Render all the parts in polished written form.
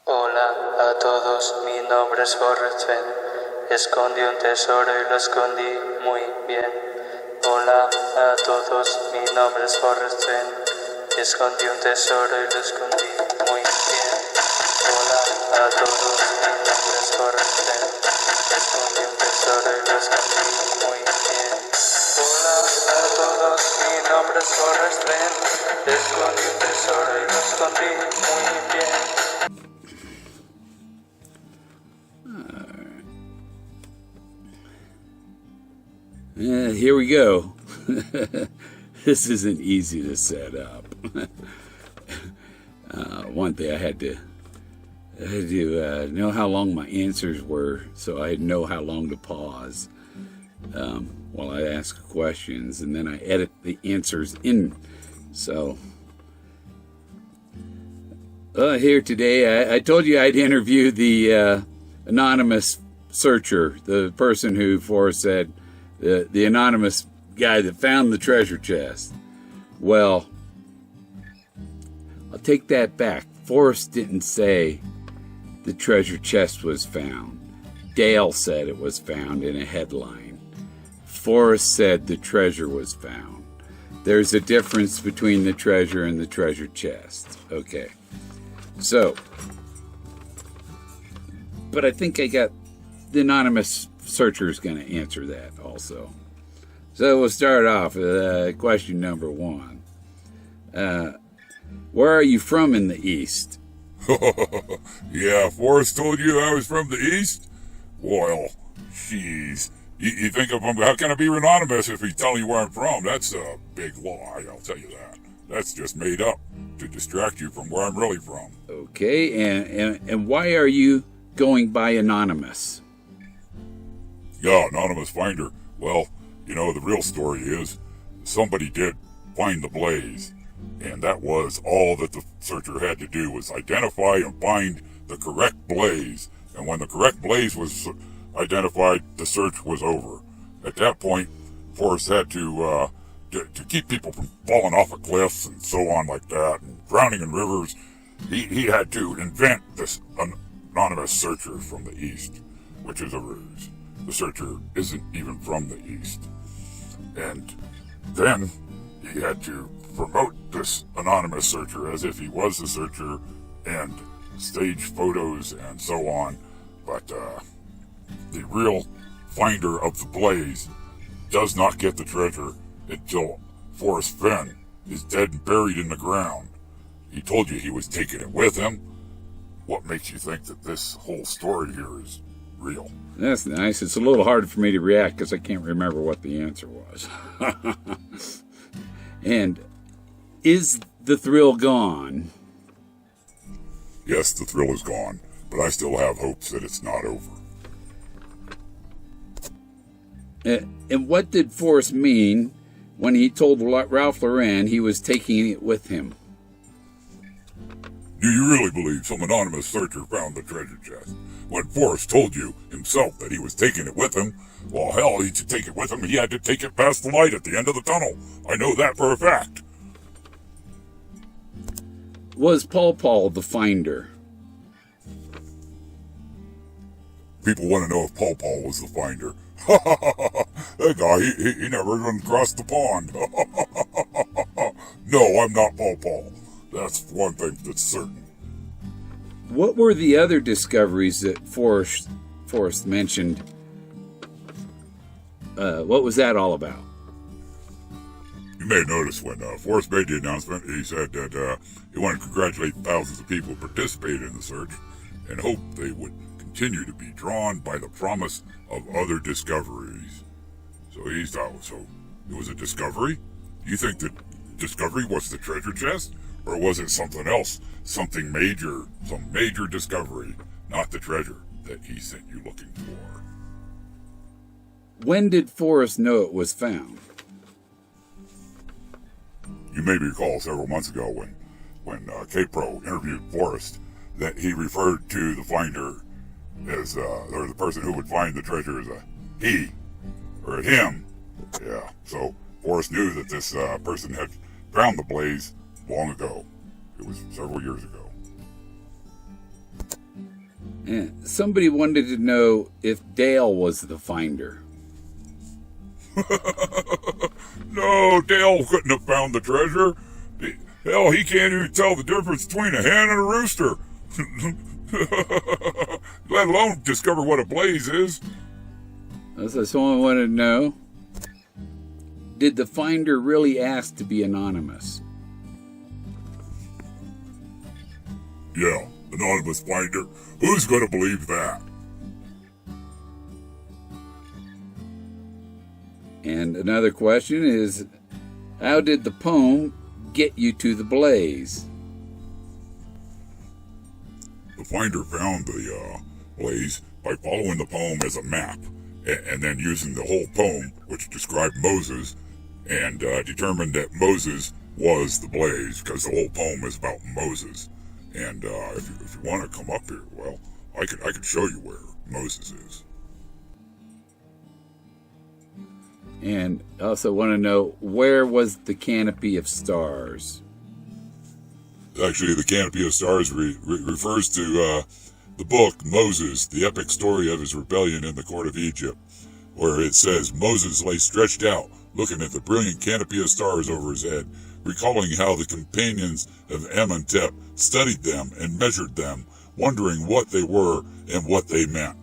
Hola a todos, mi nombre es Forrest Fenn. Escondí un tesoro y lo escondí muy bien. Hola a todos, mi nombre es Forrest Fenn. Escondí un tesoro y lo escondí muy bien. Hola a todos, mi nombre es Forrest Fenn. Escondí un tesoro y lo escondí muy bien. Hola a todos, mi nombre es Forrest Fenn. Escondí un tesoro y lo escondí muy bien. Here we go. This isn't easy to set up. One thing I had to know how long my answers were, so I know how long to pause while I ask questions, and then I edit the answers in. So here today, I told you I'd interview the anonymous searcher, the person who Forrest said, the anonymous guy that found the treasure chest. Well, I'll take that back. Forrest didn't say the treasure chest was found. Dale said it was found in a headline. Forrest said the treasure was found. There's a difference between the treasure and the treasure chest. Okay. So, but I think I got the anonymous searcher is going to answer that also. So we'll start off with question number one. Where are you from in the East? Yeah, Forrest told you I was from the East? Well, jeez. You think how can I be anonymous if he's telling you where I'm from? That's a big lie, I'll tell you that. That's just made up to distract you from where I'm really from. Okay, and why are you going by anonymous? Yeah, anonymous finder. Well, the real story is somebody did find the blaze, and that was all that the searcher had to do was identify and find the correct blaze. And when the correct blaze was identified, the search was over. At that point, Forrest had to keep people from falling off of cliffs and so on like that, and drowning in rivers. He had to invent this anonymous searcher from the East, which is a ruse. The searcher isn't even from the East. And then he had to promote this anonymous searcher as if he was the searcher and stage photos and so on. But the real finder of the blaze does not get the treasure until Forrest Fenn is dead and buried in the ground. He told you he was taking it with him. What makes you think that this whole story here is real? That's nice. It's a little hard for me to react because I can't remember what the answer was. And is the thrill gone? Yes, the thrill is gone, but I still have hopes that it's not over. And what did Forrest mean when he told Ralph Lauren he was taking it with him? Do you really believe some anonymous searcher found the treasure chest? When Forrest told you himself that he was taking it with him, well, hell, he should take it with him. He had to take it past the light at the end of the tunnel. I know that for a fact. Was Paul the finder? People want to know if Paul was the finder. That guy, he never even crossed the pond. No, I'm not Paul. That's one thing that's certain. What were the other discoveries that Forrest mentioned? What was that all about? You may have noticed when Forrest made the announcement, he said that he wanted to congratulate thousands of people who participated in the search and hope they would continue to be drawn by the promise of other discoveries. So he thought, so it was a discovery? You think that discovery was the treasure chest? Or was it something else? Something major, some major discovery, not the treasure that he sent you looking for. When did Forrest know it was found? You may recall several months ago when K-Pro interviewed Forrest that he referred to the finder as, or the person who would find the treasure as a he, or a him. Yeah, so Forrest knew that this person had found the blaze long ago. It was several years ago. And somebody wanted to know if Dale was the finder. No, Dale couldn't have found the treasure. Hell, he can't even tell the difference between a hen and a rooster. Let alone discover what a blaze is. So someone wanted to know, did the finder really ask to be anonymous? Yeah, anonymous finder. Who's gonna believe that? And another question is, how did the poem get you to the blaze? The finder found the blaze by following the poem as a map, and then using the whole poem, which described Moses, and determined that Moses was the blaze, because the whole poem is about Moses. And if you want to come up here, well, I could show you where Moses is. And also want to know, where was the canopy of stars? Actually, the canopy of stars refers to the book Moses, the epic story of his rebellion in the court of Egypt, where it says Moses lay stretched out, looking at the brilliant canopy of stars over his head, recalling how the companions of Amenhotep studied them and measured them, wondering what they were and what they meant.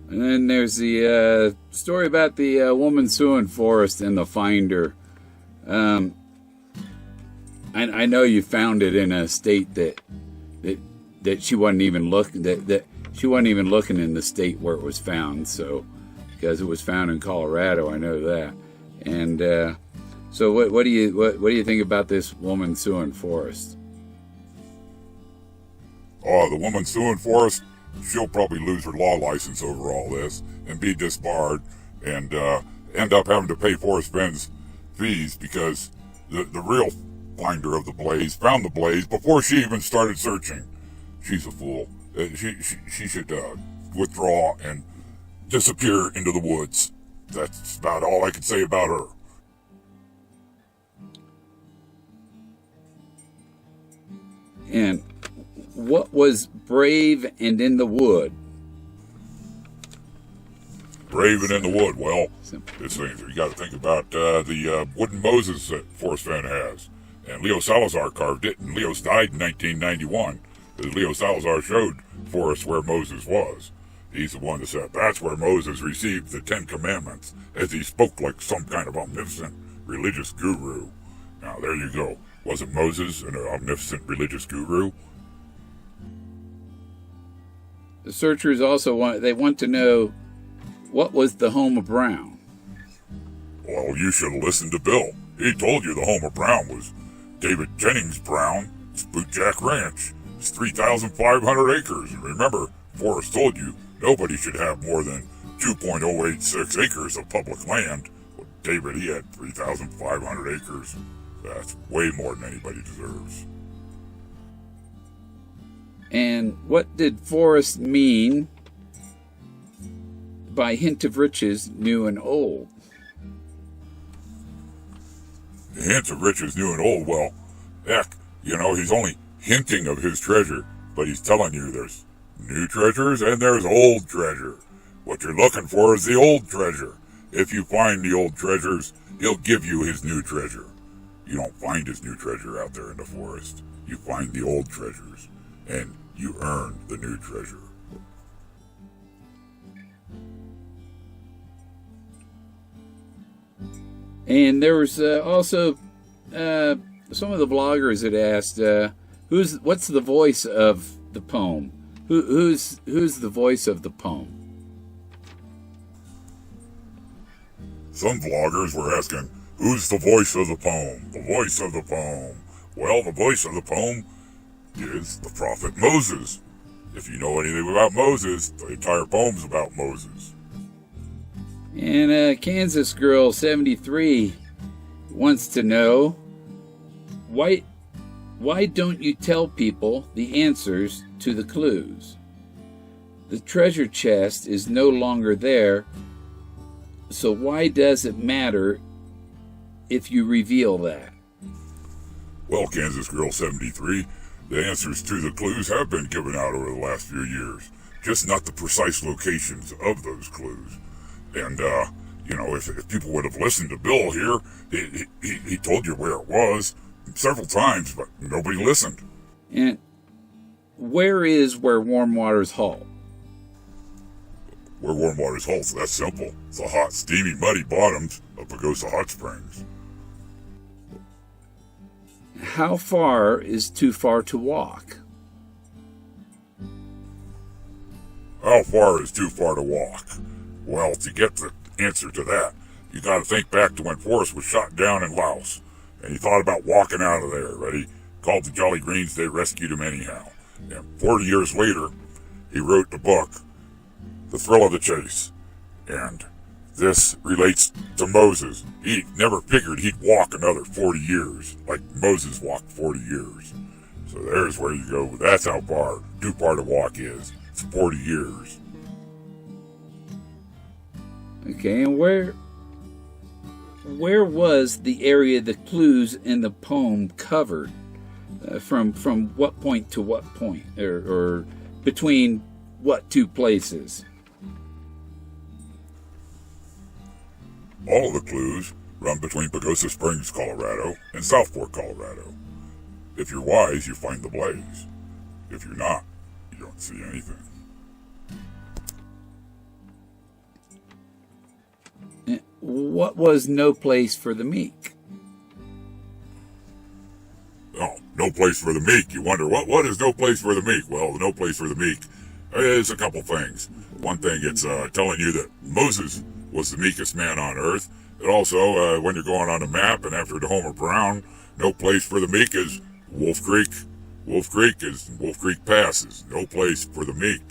And then there's the story about the woman suing Forrest and the finder. I know you found it in a state that she wasn't even looking that she wasn't even looking in the state where it was found. So because it was found in Colorado, I know that. And so what do you think about this woman suing Forrest? Oh, the woman suing Forrest, she'll probably lose her law license over all this and be disbarred and end up having to pay Forrest Fenn's fees, because the real finder of the blaze found the blaze before she even started searching. She's a fool. She should withdraw and disappear into the woods. That's about all I can say about her. And what was brave and in the wood? Brave and in the wood. Well, it's things you got to think about the wooden Moses that Forrest Fenn has, and Leo Salazar carved it. And Leo died in 1991. Because Leo Salazar showed Forrest where Moses was. He's the one that said that's where Moses received the 10 Commandments, as he spoke like some kind of omnipotent religious guru. Now there you go. Wasn't Moses an omnipotent religious guru? The searchers also want to know, what was the home of Brown? Well, you should have listened to Bill. He told you the home of Brown was David Jennings Brown, Spookjack Ranch. It's 3,500 acres. And remember, Forrest told you nobody should have more than 2.086 acres of public land. Well, David, he had 3,500 acres. That's way more than anybody deserves. And what did Forrest mean by hint of riches, new and old? The hint of riches, new and old, well, heck, he's only hinting of his treasure, but he's telling you there's new treasures and there's old treasure. What you're looking for is the old treasure. If you find the old treasures, he'll give you his new treasure. You don't find his new treasure out there in the forest. You find the old treasures, and you earn the new treasure. And there was also some of the bloggers that asked, what's the voice of the poem? Who's the voice of the poem? Some vloggers were asking, who's the voice of the poem? The voice of the poem. Well, the voice of the poem is the prophet Moses. If you know anything about Moses, the entire poem's about Moses. And Kansas Girl 73 wants to know, why don't you tell people the answers to the clues? The treasure chest is no longer there, so why does it matter if you reveal that? Well, Kansas Girl 73, The answers to the clues have been given out over the last few years, just not the precise locations of those clues. And, if people would have listened to Bill here, he told you where it was several times, but nobody listened. And where Warm Waters halt? Where Warm Waters halts, that's simple. It's the hot, steamy, muddy bottoms of Pagosa Hot Springs. How far is too far to walk? How far is too far to walk? Well, to get the answer to that, you gotta think back to when Forrest was shot down in Laos, and he thought about walking out of there, but he called the Jolly Greens, they rescued him anyhow. And 40 years later, he wrote the book, The Thrill of the Chase, and this relates to Moses. He never figured he'd walk another 40 years, like Moses walked 40 years. So there's where you go. That's how far too far to walk is. It's 40 years. Okay, and where was the area the clues in the poem covered? From what point to what point? Or between what two places? All of the clues run between Pagosa Springs, Colorado, and Southport, Colorado. If you're wise, you find the blaze. If you're not, you don't see anything. What was No Place for the Meek? Oh, no place for the meek. You wonder, what is no place for the meek? Well, the no place for the meek is a couple things. One thing, it's telling you that Moses was the meekest man on earth. It also, when you're going on a map and after the Homer Brown, no place for the meek is Wolf Creek. Wolf Creek is Wolf Creek Passes. No place for the meek.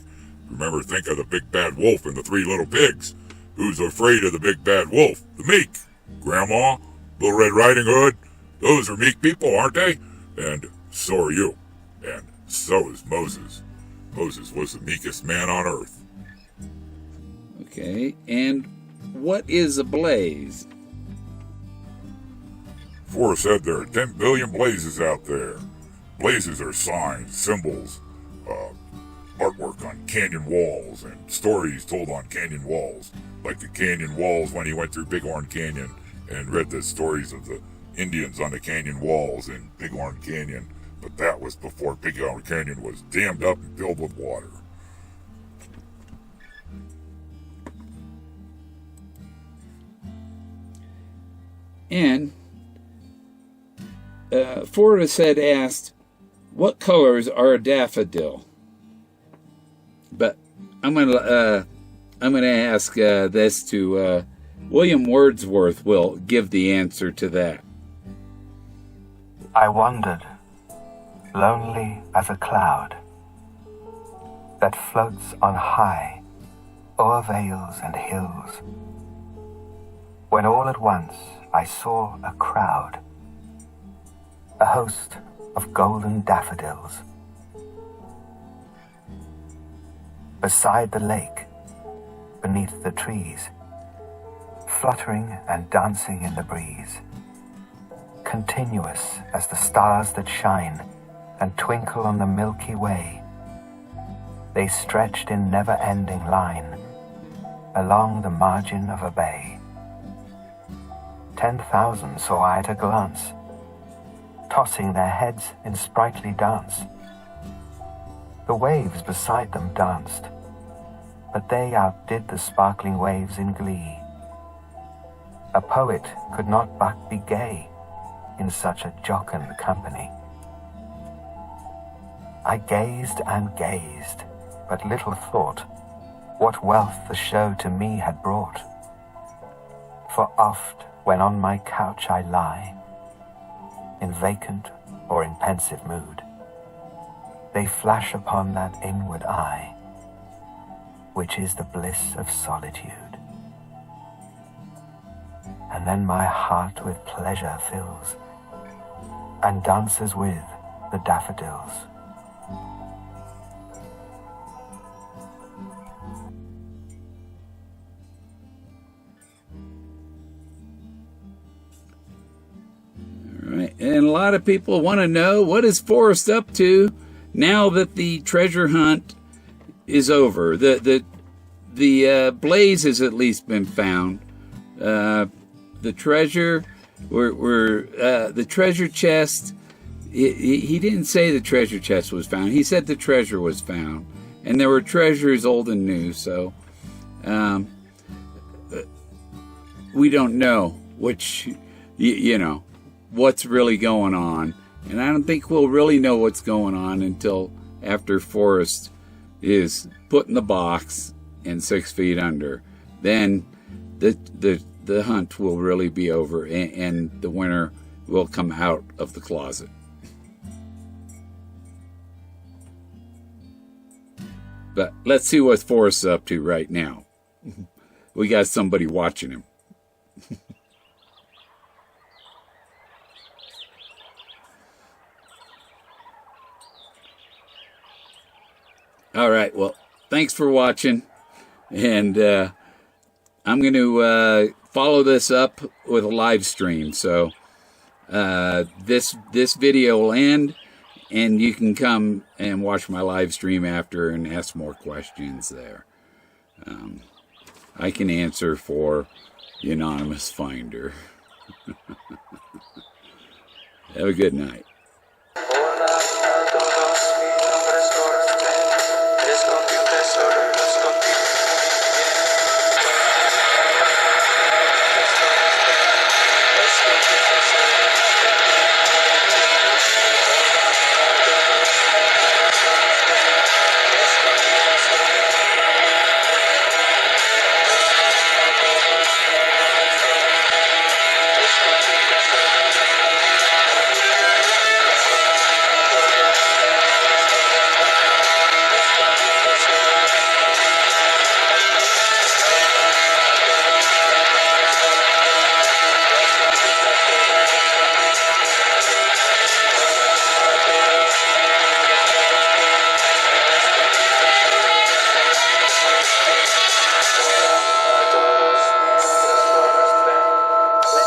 Remember, think of the big bad wolf and the three little pigs. Who's afraid of the big bad wolf? The meek. Grandma, Little Red Riding Hood, those are meek people, aren't they? And so are you. And so is Moses. Moses was the meekest man on earth. Okay, and what is a blaze? Forrest said there are 10 billion blazes out there. Blazes are signs, symbols, artwork on canyon walls, and stories told on canyon walls. Like the canyon walls when he went through Bighorn Canyon and read the stories of the Indians on the canyon walls in Bighorn Canyon. But that was before Bighorn Canyon was dammed up and filled with water. And Forrest had asked, what colors are a daffodil? But I'm gonna ask this to William Wordsworth. Will give the answer to that. I wandered, lonely as a cloud that floats on high o'er vales and hills, when all at once I saw a crowd, a host of golden daffodils. Beside the lake, beneath the trees, fluttering and dancing in the breeze, continuous as the stars that shine and twinkle on the Milky Way, they stretched in never-ending line along the margin of a bay. 10,000 saw I at a glance, tossing their heads in sprightly dance. The waves beside them danced, but they outdid the sparkling waves in glee. A poet could not but be gay in such a jocund company. I gazed and gazed, but little thought what wealth the show to me had brought. For oft, when on my couch I lie, in vacant or in pensive mood, they flash upon that inward eye, which is the bliss of solitude. And then my heart with pleasure fills, and dances with the daffodils. All right. And a lot of people want to know, what is Forrest up to now that the treasure hunt is over? The blaze has at least been found. The treasure, the treasure chest. He didn't say the treasure chest was found. He said the treasure was found, and there were treasures old and new. So we don't know which, what's really going on, and I don't think we'll really know what's going on until after Forrest is put in the box and 6 feet under. Then the hunt will really be over, and the winner will come out of the closet. But let's see what Forrest's up to right now. We got somebody watching him. All right, well, thanks for watching. And I'm going to follow this up with a live stream. So this video will end, and you can come and watch my live stream after and ask more questions there. I can answer for the anonymous finder. Have a good night. Hola a todos, mi nombre es Forrest.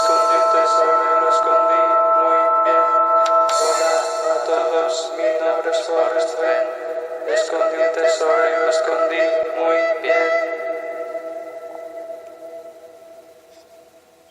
Escondí un tesoro y lo escondí Forrest, ven, escondí un tesoro y lo escondí muy bien.